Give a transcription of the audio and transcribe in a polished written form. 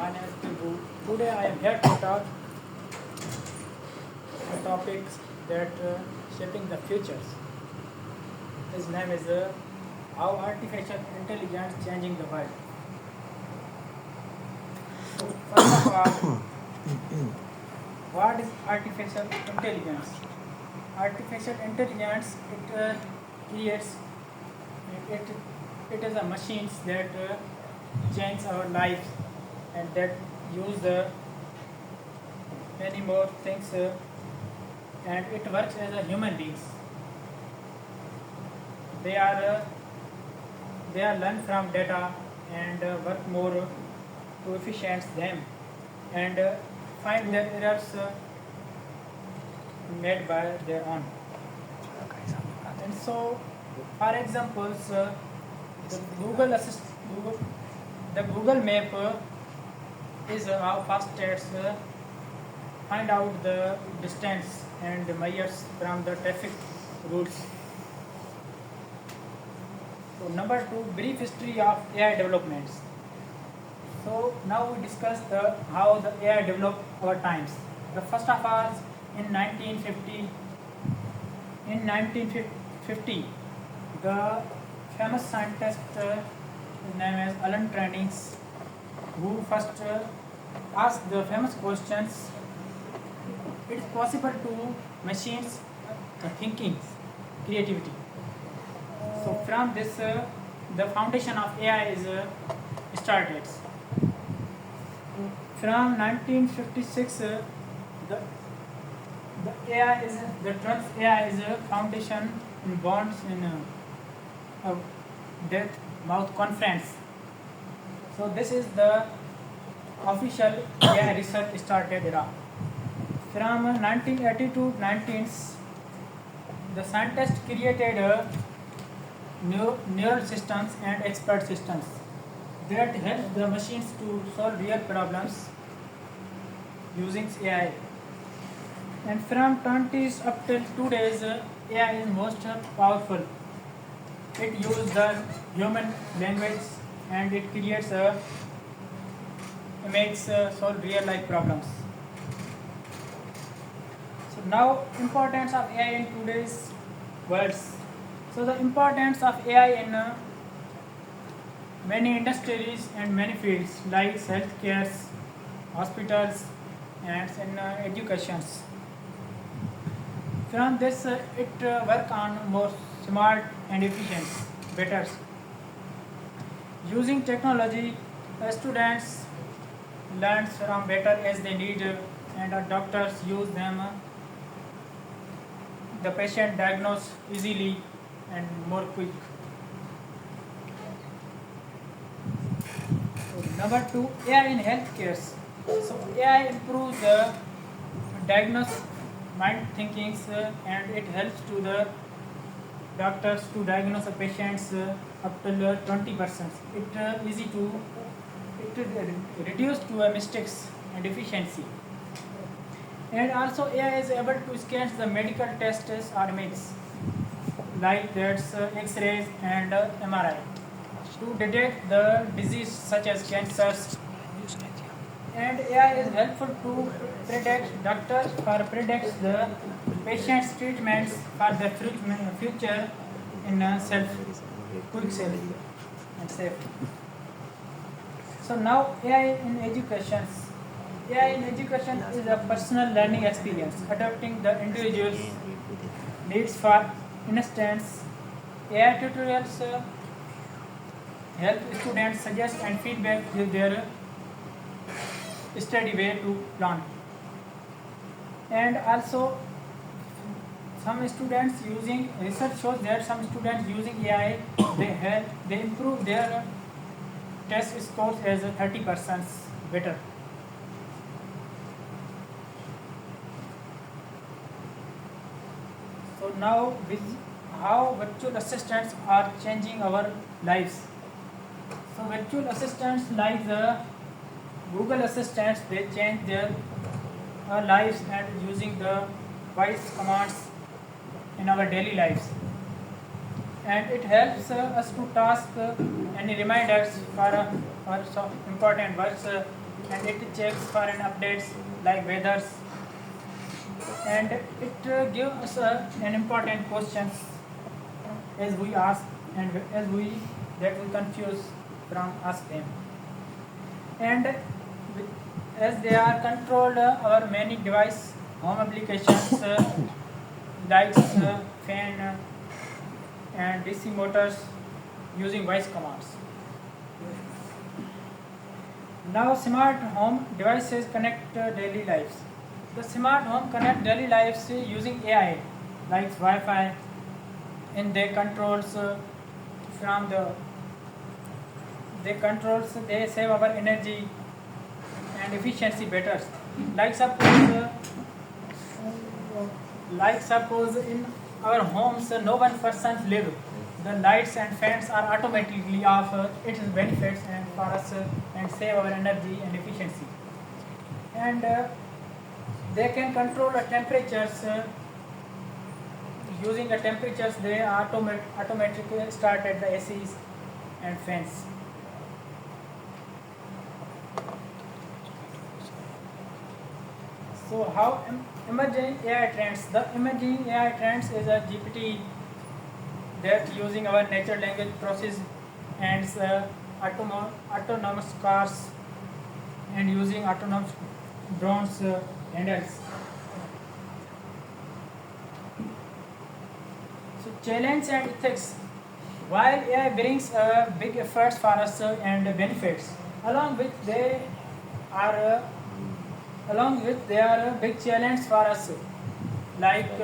My name is Prabhu. Today I am here to talk on topics that shaping the futures. His name is How Artificial Intelligence Changing the World. So first of all, what is artificial intelligence? Artificial intelligence creates it, it is a machines that change our lives and that use many more things and it works as a human beings. They are uh, they are learn from data and work more to efficient them and find their errors made by their own. And so, for examples, the Google, the Google Map is how fastest find out the distance and measures from the traffic routes. So number two, brief history of AI developments. So now we discuss how the AI developed over times. The first of all, in 1950, in 1950, the famous scientist his name is Alan Turing, who first asked the famous questions. It is possible to machines thinking, creativity. So from this, the foundation of AI is started. From 1956, the the AI is the Trump's AI is a foundation in bonds in a Death Mouth Conference. So this is the official AI research started era. From 1980 to 19, the scientists created neural systems and expert systems that help the machines to solve real problems using AI. And from 20s up till today's, AI is most powerful. It uses the human language and it creates makes solve real life problems. So now importance of AI in today's world. So the importance of AI in many industries and many fields like healthcare, hospitals, and in educations. From this, it work on more smart and efficient, better. Using technology, students learn from better as they need, and doctors use them. The patient diagnosed easily and more quick. So number two, AI in healthcare. So AI improves the diagnose mind thinkings and it helps to the doctors to diagnose the patients up to 20%. It easy to reduce to mistakes and efficiency. And also AI is able to scan the medical tests or images like that's X-rays and MRI to detect the disease such as cancers. And AI is helpful to predict doctors for predict the patient's treatments for the future in self quick self and safe. So now AI in education. AI in education is a personal learning experience, adapting the individual's needs. For instance, AI tutorials help students suggest and feedback with their study way to plan. And also some students using research shows that some students using AI they improve their test scores as 30% better. So now with how virtual assistants are changing our lives. So virtual assistants like the Google assistants they change their lives and using the voice commands in our daily lives. And it helps us to task and remind us for important works and it checks for an updates like weathers, and it gives us an important questions as we ask and as we that we confuse from ask them, and as they are controlled our many device home applications lights, fan, and DC motors using voice commands. Now smart home devices connect daily lives. The smart home connect daily lives using AI like Wi-Fi, and they controls from they save our energy and efficiency better. Like suppose in our homes no one person live, the lights and fans are automatically off. It is benefits and for us and save our energy and efficiency, and they can control the temperatures using the temperatures. They automatically start at the ACs and fans. So how emerging AI trends? The emerging AI trends is a GPT that using our natural language process and autonomous cars and using autonomous drones handles. So challenge and ethics. While AI brings big efforts for us and benefits, along with they are along with they are a big challenge for us like